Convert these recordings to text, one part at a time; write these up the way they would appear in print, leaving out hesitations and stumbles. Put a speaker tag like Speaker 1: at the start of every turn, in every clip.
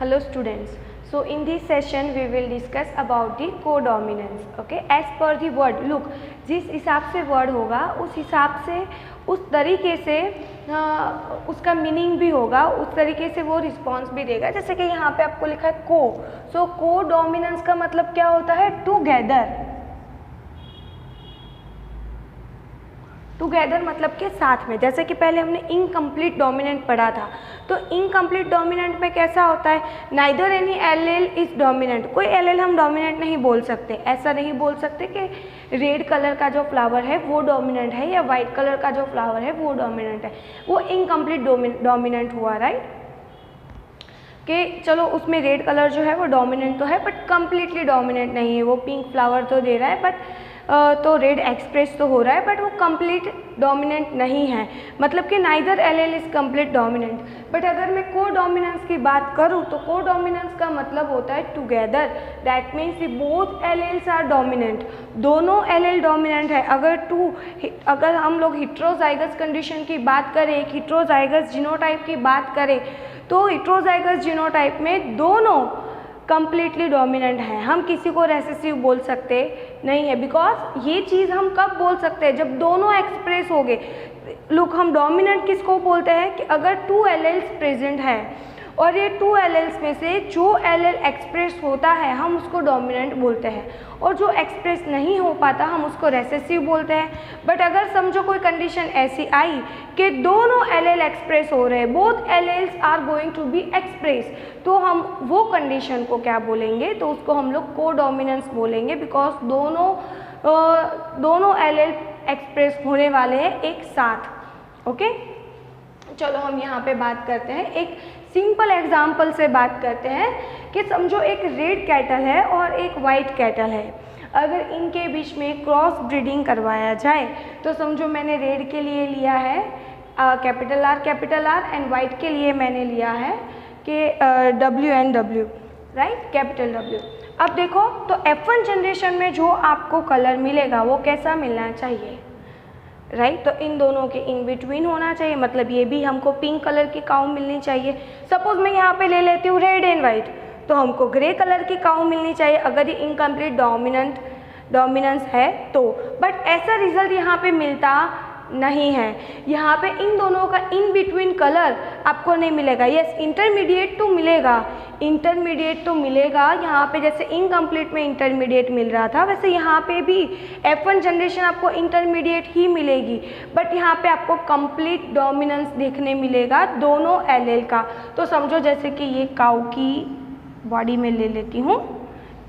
Speaker 1: Hello students. So in this session we will discuss about the codominance. Okay, as per the word, look, जिस हिसाब से word होगा उस हिसाब से उस तरीके से उसका मीनिंग भी होगा, उस तरीके से वो रिस्पॉन्स भी देगा। जैसे कि यहाँ पे आपको लिखा है को, सो कोडोमिनेंस का मतलब क्या होता है? टुगेदर। टुगेदर मतलब के साथ में। जैसे कि पहले हमने इनकम्प्लीट डोमिनेंट पढ़ा था, तो इनकम्प्लीट डोमिनेंट में कैसा होता है? Neither any L is dominant. कोई एल हम डोमिनेंट नहीं बोल सकते। ऐसा नहीं बोल सकते कि रेड कलर का जो फ्लावर है वो डोमिनेंट है या वाइट कलर का जो फ्लावर है वो डोमिनेंट है। वो इनकम्प्लीट डोमिनेंट हुआ, राइट? कि चलो उसमें रेड कलर जो है वो डोमिनेंट तो है बट कम्प्लीटली डोमिनेंट नहीं है। वो पिंक फ्लावर तो दे रहा है बट तो रेड एक्सप्रेस तो हो रहा है बट वो कंप्लीट डोमिनेंट नहीं है। मतलब कि neither L is complete dominant. But अगर मैं को डोमिनेंस की बात करूँ तो को डोमिनेंस का मतलब होता है together. That means both L R dominant. दोनों एल डोमिनेंट है। अगर हम लोग हिट्रोजाइगस कंडीशन की बात करें, एक हिट्रोजाइगस जीनोटाइप की बात करें, तो हिट्रोजाइगस जीनोटाइप में दोनों कंप्लीटली डोमिनेंट है। हम किसी को रेसेसिव बोल सकते नहीं है, बिकॉज ये चीज़ हम कब बोल सकते हैं? जब दोनों एक्सप्रेस हो गए। लुक, हम डोमिनेंट किसको बोलते हैं? कि अगर टू एलेल्स प्रेजेंट है और ये टू एलेल्स में से जो एलेल एक्सप्रेस होता है हम उसको डोमिनेंट बोलते हैं, और जो एक्सप्रेस नहीं हो पाता हम उसको रेसेसिव बोलते हैं। बट अगर समझो कोई कंडीशन ऐसी आई कि दोनों एलेल एक्सप्रेस हो रहे हैं, both alleles are going to be express, तो हम वो कंडीशन को क्या बोलेंगे? तो उसको हम लोग कोडोमिनेंस बोलेंगे, बिकॉज दोनों एलेल एक्सप्रेस होने वाले हैं एक साथ। ओके, चलो हम यहाँ पे बात करते हैं, एक सिंपल एग्जाम्पल से बात करते हैं कि समझो एक रेड कैटल है और एक वाइट कैटल है। अगर इनके बीच में क्रॉस ब्रीडिंग करवाया जाए तो समझो मैंने रेड के लिए लिया है कैपिटल आर एंड वाइट के लिए मैंने लिया है कि WNW, राइट, कैपिटल W। अब देखो तो F1 जनरेशन में जो आपको कलर मिलेगा वो कैसा मिलना चाहिए, राइट? तो इन दोनों के इन बिटवीन होना चाहिए। मतलब ये भी हमको पिंक कलर की काऊ मिलनी चाहिए। सपोज मैं यहाँ पे ले लेती हूँ रेड एंड वाइट, तो हमको ग्रे कलर की काऊ मिलनी चाहिए अगर ये इनकम्प्लीट डोमिनेंस है तो। बट ऐसा रिजल्ट यहाँ पे मिलता नहीं है। यहाँ पे इन दोनों का इन बिटवीन कलर आपको नहीं मिलेगा। यस, इंटरमीडिएट तो मिलेगा यहाँ पे। जैसे इनकम्प्लीट में इंटरमीडिएट मिल रहा था, वैसे यहाँ पे भी F1 जनरेशन आपको इंटरमीडिएट ही मिलेगी। बट यहाँ पे आपको कंप्लीट डोमिनेंस देखने मिलेगा दोनों एलेल का। तो समझो जैसे कि ये काऊ की बॉडी में ले लेती हूँ,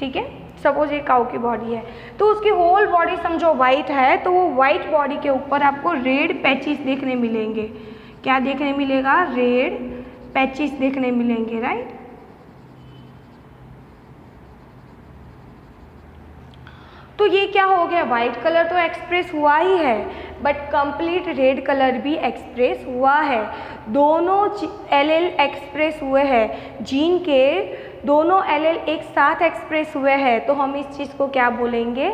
Speaker 1: ठीक है? सपोज ये काऊ की बॉडी है तो उसकी होल बॉडी समझो वाइट है, तो वो वाइट बॉडी के ऊपर आपको रेड पैचेस देखने मिलेंगे। क्या देखने मिलेगा? रेड पैचेस देखने मिलेंगे, राइट? तो ये क्या हो गया? वाइट कलर तो एक्सप्रेस हुआ ही है बट कंप्लीट रेड कलर भी एक्सप्रेस हुआ है। दोनों एलेल एक्सप्रेस हुए हैं, जीन के दोनों एलेल एक साथ एक्सप्रेस हुए हैं, तो हम इस चीज़ को क्या बोलेंगे?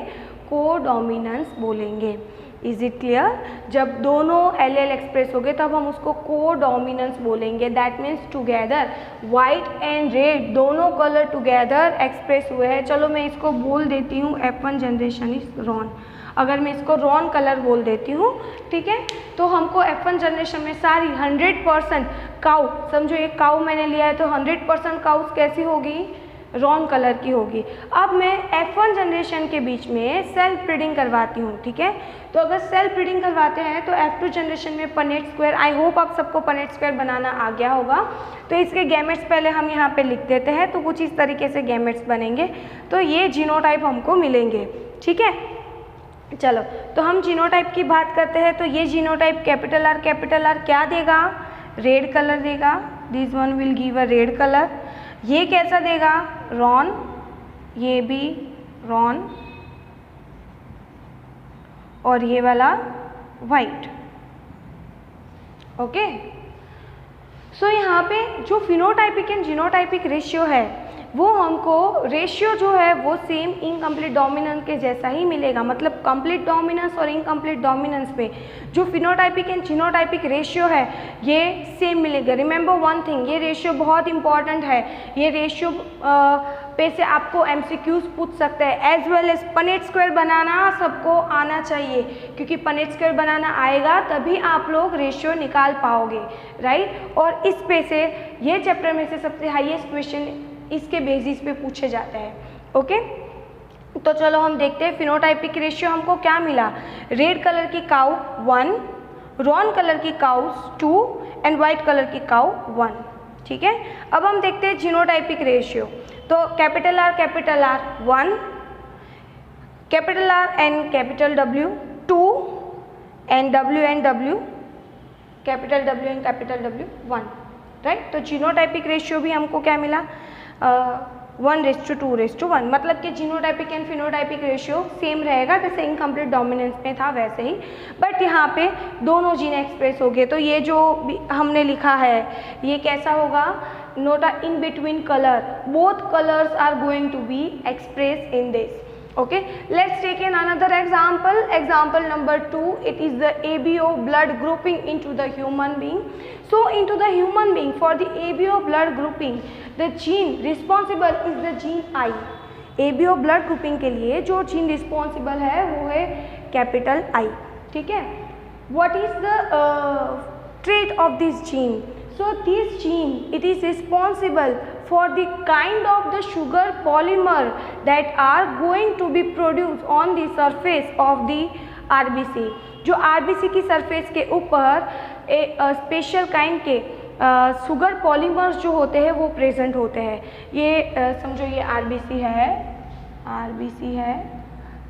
Speaker 1: कोडोमिनेंस बोलेंगे। Is it clear? जब दोनों एलेल एक्सप्रेस हो गए तब हम उसको कोडोमिनेंस बोलेंगे। That means together white and red दोनों कलर टुगेदर एक्सप्रेस हुए हैं। चलो मैं इसको बोल देती हूँ F1 जनरेशन इज रॉन। अगर मैं इसको रॉन कलर बोल देती हूँ, ठीक है, तो हमको F1 जनरेशन में सारी 100% काऊ, समझो ये काऊ मैंने लिया है तो 100% काउस कैसी होगी? रॉन कलर की होगी। अब मैं F1 जनरेशन के बीच में सेल्फ ब्रीडिंग करवाती हूँ, ठीक है? तो अगर सेल्फ ब्रीडिंग करवाते हैं तो F2 जनरेशन में पनेट स्क्वायर, आई होप आप सबको पनेट स्क्वायर बनाना आ गया होगा। तो इसके गैमेट्स पहले हम यहाँ पे लिख देते हैं, तो कुछ इस तरीके से गैमेट्स बनेंगे। तो ये जीनोटाइप हमको मिलेंगे, ठीक है? चलो, तो हम जीनोटाइप की बात करते हैं। तो ये जीनोटाइप कैपिटल आर क्या देगा? रेड कलर देगा। This one will give a red colour. ये कैसा देगा? रॉन। ये भी रॉन, और ये वाला वाइट। ओके, सो यहाँ पे जो फिनोटाइपिक एंड जीनोटाइपिक रेशियो है वो हमको रेशियो जो है वो सेम इनकम्प्लीट डोमिनेंस के जैसा ही मिलेगा। मतलब कंप्लीट डोमिनेंस और इनकम्प्लीट डोमिनेंस में जो फिनोटाइपिक एंड जीनोटाइपिक रेशियो है ये सेम मिलेगा। रिमेंबर वन थिंग, ये रेशियो बहुत इंपॉर्टेंट है। ये रेशियो पे से आपको एमसीक्यूज पूछ सकते हैं। As well as Punnett square बनाना सबको आना चाहिए, क्योंकि पनेट स्क्वायर बनाना आएगा तभी आप लोग रेशियो निकाल पाओगे, राइट। और इस पे से ये चैप्टर में से सबसे हाईएस्ट क्वेश्चन इसके बेसिस पे पूछे जाते हैं। ओके, तो चलो हम देखते हैं फिनोटाइपिक रेशियो हमको क्या मिला। रेड कलर की काउ 1, रॉन कलर की काउ 2 एंड वाइट कलर की काउ 1। ठीक है, अब हम देखते हैं जीनोटाइपिक रेशियो। तो capital R 1, capital R and capital W 2 and W, capital W and capital W 1, right. तो जीनोटाइपिक रेशियो भी हमको क्या मिला 1:2:1। मतलब कि genotypic and phenotypic ratio same रहेगा, जैसे इनकम्प्लीट डोमिनेंस में था वैसे ही, बट यहाँ पे दोनों जीन एक्सप्रेस हो गए। तो ये जो हमने लिखा है ये कैसा होगा, note a in between colour, both colours are going to be express in this. Okay, let's take another example. Example number 2, it is the ABO blood grouping into the human being. So into the human being, for the ABO blood grouping, the gene responsible is the gene I. ABO blood grouping के लिए जो gene responsible है वो है capital I. ठीक है, what is the trait of this gene? So this gene, it is responsible for the kind of the sugar polymer that are going to be produced on the surface of the RBC. जो RBC की surface के ऊपर special kind के sugar polymers जो होते हैं वो present होते हैं। ये समझो ये RBC है,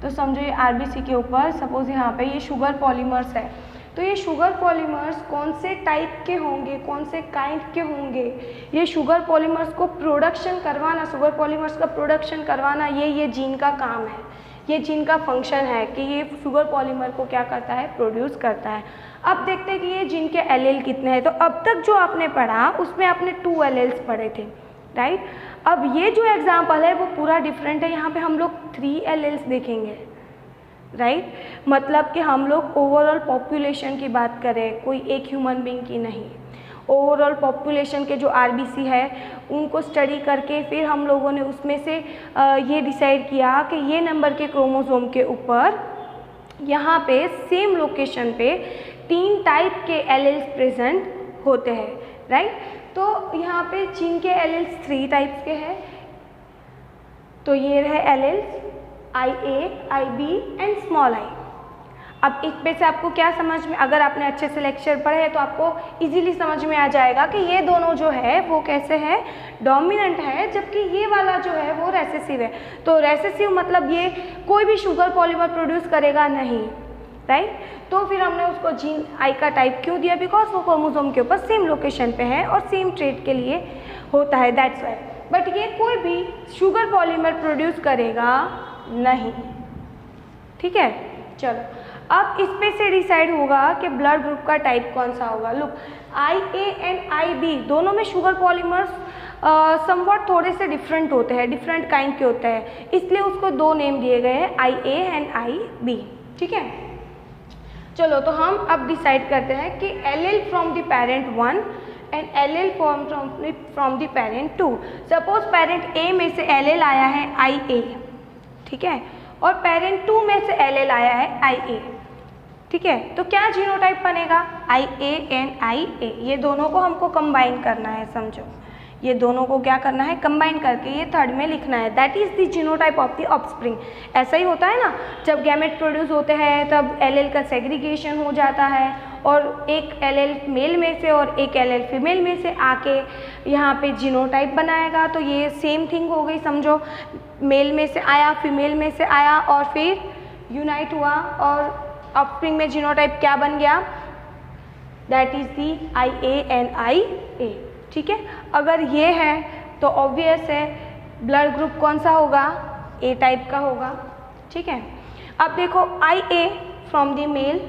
Speaker 1: तो समझो ये RBC के ऊपर सपोज यहाँ पे ये शुगर पॉलीमर्स है। तो ये शुगर पॉलीमर्स कौन से टाइप के होंगे, कौन से काइंड के होंगे, ये शुगर पॉलीमर्स को प्रोडक्शन करवाना, शुगर पॉलीमर्स का प्रोडक्शन करवाना, ये जीन का काम है, ये जीन का फंक्शन है कि ये शुगर पॉलीमर को क्या करता है, प्रोड्यूस करता है। अब देखते हैं कि ये जीन के एलील कितने हैं। तो अब तक जो आपने पढ़ा उसमें आपने 2 एलील्स पढ़े थे, राइट। अब ये जो एग्जाम्पल है वो पूरा डिफरेंट है, यहाँ पे हम लोग 3 एलील्स देखेंगे, राइट। मतलब कि हम लोग ओवरऑल पॉपुलेशन की बात करें, कोई एक ह्यूमन बीइंग की नहीं, ओवरऑल पॉपुलेशन के जो RBC है उनको स्टडी करके फिर हम लोगों ने उसमें से ये डिसाइड किया कि ये नंबर के क्रोमोसोम के ऊपर यहाँ पे सेम लोकेशन पे 3 टाइप के एलील्स प्रेजेंट होते हैं, राइट। तो यहाँ पे जीन के एलील्स 3 टाइप्स के हैं। तो ये रहे alleles IA, IB and small i। अब इस पे से आपको क्या समझ में, अगर आपने अच्छे से लेक्चर पढ़े हैं तो आपको इजीली समझ में आ जाएगा कि ये दोनों जो है वो कैसे है, डोमिनेंट है, जबकि ये वाला जो है वो रेसेसिव है। तो रेसेसिव मतलब ये कोई भी शुगर पॉलीमर प्रोड्यूस करेगा नहीं, राइट। तो फिर हमने उसको जीन I का टाइप क्यों दिया, बिकॉज वो क्रोमोसोम के ऊपर सेम लोकेशन पे है और सेम ट्रेट के लिए होता है, दैट्स वाई। बट ये कोई भी शुगर पॉलीमर प्रोड्यूस करेगा नहीं, ठीक है। चलो अब इस पे से डिसाइड होगा कि ब्लड ग्रुप का टाइप कौन सा होगा। लुक, IA एंड IB दोनों में शुगर पॉलीमर्स समवॉट थोड़े से डिफरेंट होते हैं, डिफरेंट काइंड के होते हैं, इसलिए उसको 2 नेम दिए गए हैं, IA एंड IB, ठीक है। चलो तो हम अब डिसाइड करते हैं कि allele from the parent 1 and allele from the parent 2। Suppose parent A में से एलील आया है IA, ठीक है, और पेरेंट 2 में से एलील आया है IA, ठीक है। तो क्या जीनोटाइप बनेगा, IA एंड IA। ये दोनों को हमको कंबाइन करना है, समझो, ये दोनों को क्या करना है, कंबाइन करके ये थर्ड में लिखना है, that is the genotype of the offspring. ऐसा ही होता है ना, जब गैमेट प्रोड्यूस होते हैं तब एलील का सेग्रीगेशन हो जाता है और एक एलील मेल में से और एक एलील फीमेल में से आके यहाँ पे जीनोटाइप बनाएगा। तो ये सेम थिंग हो गई, समझो, मेल में से आया, फीमेल में से आया और फिर यूनाइट हुआ और ऑफस्प्रिंग में जीनोटाइप क्या बन गया, that is the IA and IA, ठीक है। अगर ये है तो ऑब्वियस है ब्लड ग्रुप कौन सा होगा, A टाइप का होगा, ठीक है। अब देखो IA from the male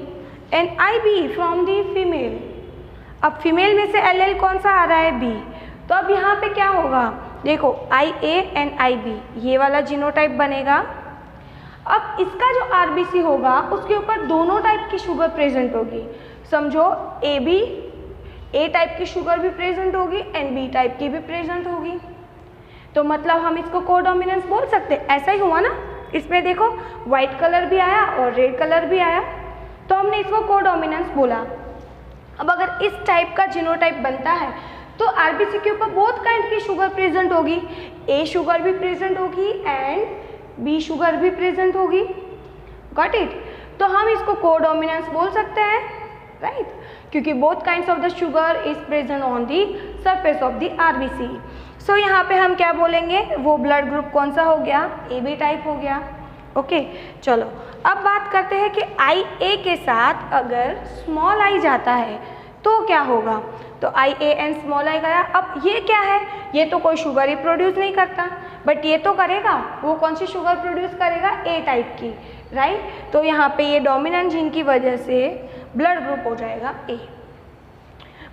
Speaker 1: and IB from the female. अब फीमेल में से एलील कौन सा आ रहा है, B। तो अब यहाँ पे क्या होगा, देखो IA एंड IB ये वाला जीनोटाइप बनेगा। अब इसका जो RBC होगा उसके ऊपर दोनों टाइप की शुगर प्रेजेंट होगी। समझो AB A टाइप की शुगर भी प्रेजेंट होगी एंड B टाइप की भी प्रेजेंट होगी। तो मतलब हम इसको कोडोमिनेंस बोल सकते हैं। ऐसा ही हुआ ना, इसमें देखो वाइट कलर भी आया और रेड कलर भी आया, तो हमने इसको कोडोमिनेंस बोला। अब अगर इस टाइप का जीनोटाइप बनता है तो आरबीसी के ऊपर बहुत काइंड की शुगर प्रेजेंट होगी, ए शुगर भी प्रेजेंट होगी एंड बी शुगर भी प्रेजेंट होगी। Got it? तो हम इसको कोडोमिनेंस बोल सकते हैं, राइट? क्योंकि both kinds of the sugar is present on the surface of the RBC. So यहाँ पे हम क्या बोलेंगे, वो ब्लड ग्रुप कौन सा हो गया, ए बी टाइप हो गया। ओके चलो अब बात करते हैं कि आई ए के साथ अगर स्मॉल आई जाता है तो क्या होगा। तो आई ए एंड स्मॉल आई गया। अब ये क्या है, ये तो कोई शुगर ही प्रोड्यूस नहीं करता, बट ये तो करेगा। वो कौन सी शुगर प्रोड्यूस करेगा, ए टाइप की, राइट? तो यहाँ पे ये डोमिनेंट जीन की वजह से ब्लड ग्रुप हो जाएगा ए,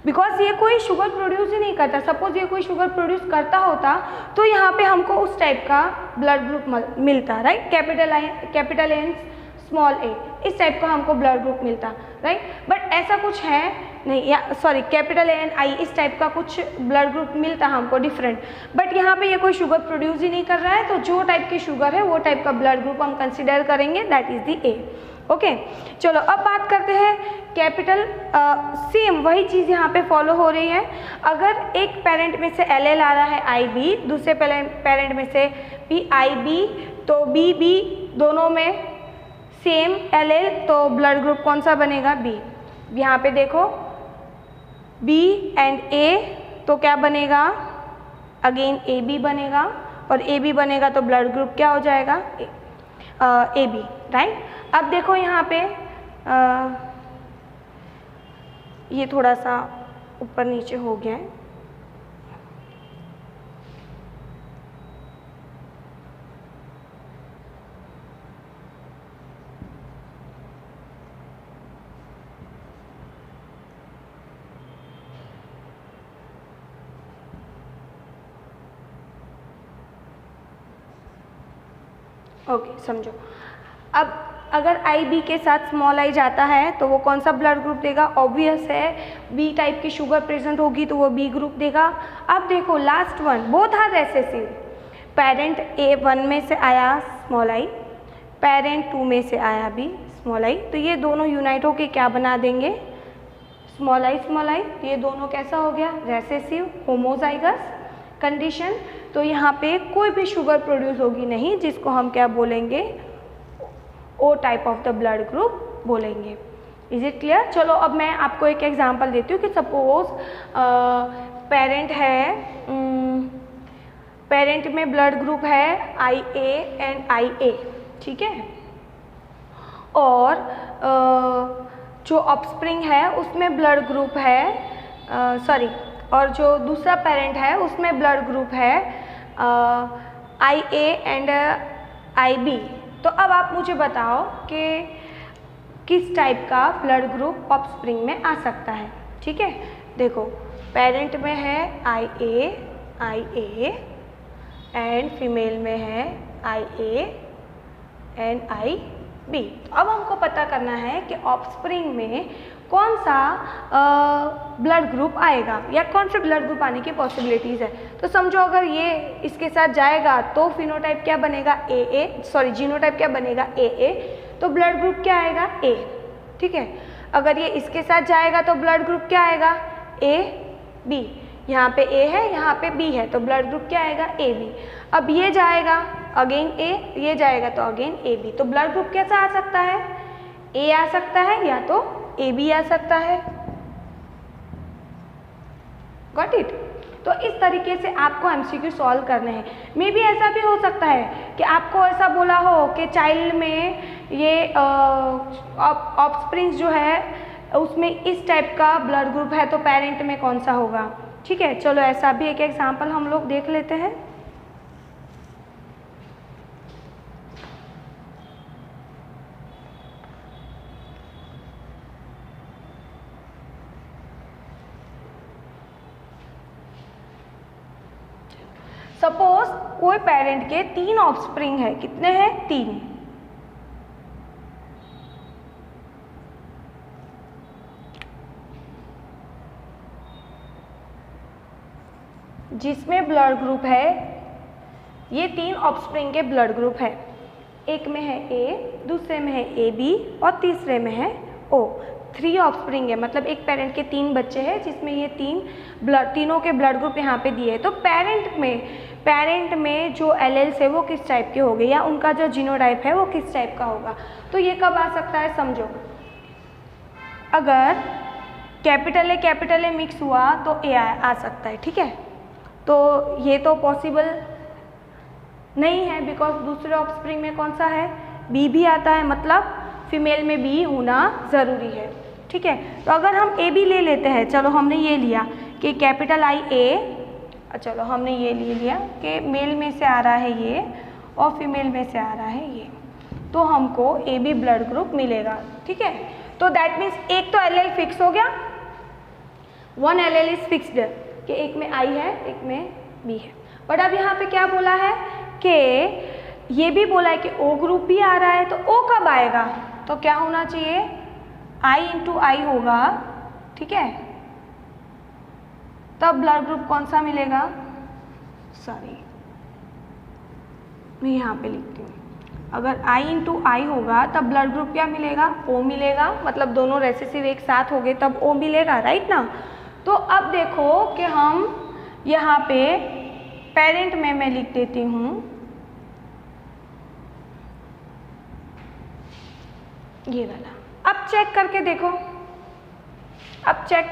Speaker 1: बिकॉज ये कोई शुगर प्रोड्यूस ही नहीं करता। सपोज ये कोई शुगर प्रोड्यूस करता होता तो यहाँ पे हमको उस टाइप का ब्लड ग्रुप मिलता, राइट? कैपिटल एन स्मॉल ए, इस टाइप का हमको ब्लड ग्रुप मिलता, राइट? बट ऐसा कुछ है नहीं, या सॉरी कैपिटल एन आई, इस टाइप का कुछ ब्लड ग्रुप मिलता हमको डिफरेंट। बट यहाँ पे ये कोई शुगर प्रोड्यूस ही नहीं कर रहा है, तो जो टाइप की शुगर है वो टाइप का ब्लड ग्रुप हम कंसिडर करेंगे, that is the A. Okay चलो अब बात करते हैं कैपिटल। सेम वही चीज़ यहाँ पे फॉलो हो रही है। अगर एक पेरेंट में से एल एल आ रहा है आई बी, दूसरे पेरेंट में से पी आई बी, तो बी बी दोनों में सेम एल एल, तो ब्लड ग्रुप कौन सा बनेगा, बी। यहाँ पे देखो बी एंड ए, तो क्या बनेगा, अगेन ए बी बनेगा, और ए बी बनेगा तो ब्लड ग्रुप क्या हो जाएगा, ए बी, राइट? अब देखो यहाँ पे ये थोड़ा सा ऊपर नीचे हो गया है। ओके समझो। अब अगर आई बी के साथ स्मॉल आई जाता है तो वो कौन सा ब्लड ग्रुप देगा, ऑब्वियस है बी टाइप की शुगर प्रेजेंट होगी तो वो बी ग्रुप देगा। अब देखो last one, both are recessive. Parent A one में से आया स्मॉल आई, पेरेंट टू में से आया बी स्मॉल आई, तो ये दोनों यूनाइट होके क्या बना देंगे, स्मॉल आई स्मॉल आई। ये दोनों कैसा हो गया, रेसेसिव होमोजाइगस कंडीशन। तो यहाँ पे कोई भी शुगर प्रोड्यूस होगी नहीं, जिसको हम क्या बोलेंगे, O type of the blood group बोलेंगे। Is it clear? चलो अब मैं आपको एक एग्जांपल देती हूँ कि सपोज पेरेंट है, पेरेंट में ब्लड ग्रुप है आई ए एंड आई ए, ठीक है? और जो ऑफस्प्रिंग है उसमें ब्लड ग्रुप है, सॉरी, और जो दूसरा पेरेंट है उसमें ब्लड ग्रुप है I A and I B. तो अब आप मुझे बताओ कि किस टाइप का ब्लड ग्रुप ऑफस्प्रिंग में आ सकता है, ठीक है? देखो पेरेंट में है आई ए एंड फीमेल में है I A and I B. तो अब हमको पता करना है कि ऑफस्प्रिंग में कौन सा ब्लड ग्रुप आएगा या कौन से ब्लड ग्रुप आने की पॉसिबिलिटीज़ है। तो समझो अगर ये इसके साथ जाएगा तो फिनोटाइप क्या बनेगा, ए ए, सॉरी जीनोटाइप क्या बनेगा, ए ए, तो ब्लड ग्रुप क्या आएगा, ए, ठीक है? अगर ये इसके साथ जाएगा तो ब्लड ग्रुप क्या आएगा, ए बी। यहाँ पे ए है, यहाँ पे बी है, तो ब्लड ग्रुप क्या आएगा, ए बी। अब ये जाएगा अगेन ए, ये जाएगा तो अगेन ए बी, तो ब्लड ग्रुप कैसा आ सकता है, ए आ सकता है या तो ए बी आ सकता है। Got it? तो इस तरीके से आपको एमसीक्यू सॉल्व करने हैं। मे बी ऐसा भी हो सकता है कि आपको ऐसा बोला हो कि चाइल्ड में ये ऑफस्प्रिंग्स जो है उसमें इस टाइप का ब्लड ग्रुप है, तो पेरेंट में कौन सा होगा, ठीक है? चलो ऐसा भी एक एग्जाम्पल हम लोग देख लेते हैं। सपोज कोई पेरेंट के 3 ऑफस्प्रिंग है, कितने हैं? 3। जिसमें ब्लड ग्रुप है, ये 3 ऑफस्प्रिंग के ब्लड ग्रुप है, एक में है ए, दूसरे में है ए बी और तीसरे में है ओ। 3 ऑफस्प्रिंग है, मतलब एक पेरेंट के 3 बच्चे हैं जिसमें ये तीनों के ब्लड ग्रुप यहाँ पे दिए हैं। तो पेरेंट में जो एलेल्स है वो किस टाइप के होंगे, या उनका जो जीनोटाइप है वो किस टाइप का होगा। तो ये कब आ सकता है, समझो, अगर कैपिटल ए मिक्स हुआ तो ए आ सकता है, ठीक है। तो ये तो पॉसिबल नहीं है, बिकॉज दूसरे ऑफस्प्रिंग में कौन सा है, बी भी आता है, मतलब फीमेल में बी होना ज़रूरी है, ठीक है। तो अगर हम ए बी ले लेते हैं, चलो हमने ये लिया कि कैपिटल आई ए, चलो हमने ये ले लिया कि मेल में से आ रहा है ये और फीमेल में से आ रहा है ये, तो हमको ए बी ब्लड ग्रुप मिलेगा, ठीक है। तो दैट मीन्स एक तो एल फिक्स हो गया, 1 एल इज फिक्स्ड कि एक में आई है एक में बी है। बट अब यहाँ पे क्या बोला है कि ये भी बोला है कि ओ ग्रुप भी आ रहा है, तो ओ कब आएगा, तो क्या होना चाहिए, I इंटू आई होगा, ठीक है। तब ब्लड ग्रुप कौन सा मिलेगा, सॉरी मैं यहाँ पे लिखती हूँ, अगर I इंटू आई होगा तब ब्लड ग्रुप क्या मिलेगा, O मिलेगा, मतलब दोनों रेसेसिव एक साथ हो गए तब O मिलेगा, राइट ना। तो अब देखो कि हम यहाँ पे पेरेंट में मैं लिख देती हूँ ये वाला। अब चेक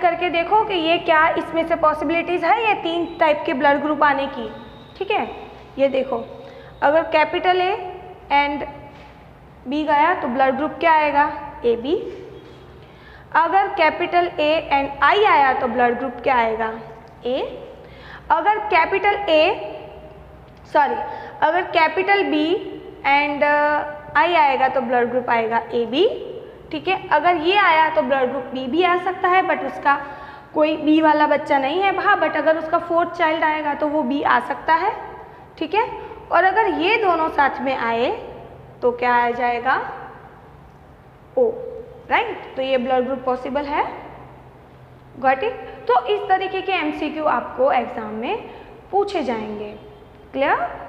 Speaker 1: करके देखो, कि ये क्या इसमें से पॉसिबिलिटीज़ है ये 3 टाइप के ब्लड ग्रुप आने की, ठीक है। ये देखो, अगर कैपिटल ए एंड बी गया तो ब्लड ग्रुप क्या आएगा, ए बी। अगर कैपिटल ए एंड आई आया तो ब्लड ग्रुप क्या आएगा, ए। अगर कैपिटल बी एंड आई आएगा तो ब्लड ग्रुप आएगा ए बी, ठीक है। अगर ये आया तो ब्लड ग्रुप बी भी आ सकता है, बट उसका कोई बी वाला बच्चा नहीं है वहाँ, बट अगर उसका 4th चाइल्ड आएगा तो वो बी आ सकता है, ठीक है। और अगर ये दोनों साथ में आए तो क्या आ जाएगा, ओ, राइट। तो ये ब्लड ग्रुप पॉसिबल है, गॉट इट। तो इस तरीके के MCQ आपको एग्जाम में पूछे जाएंगे, क्लियर।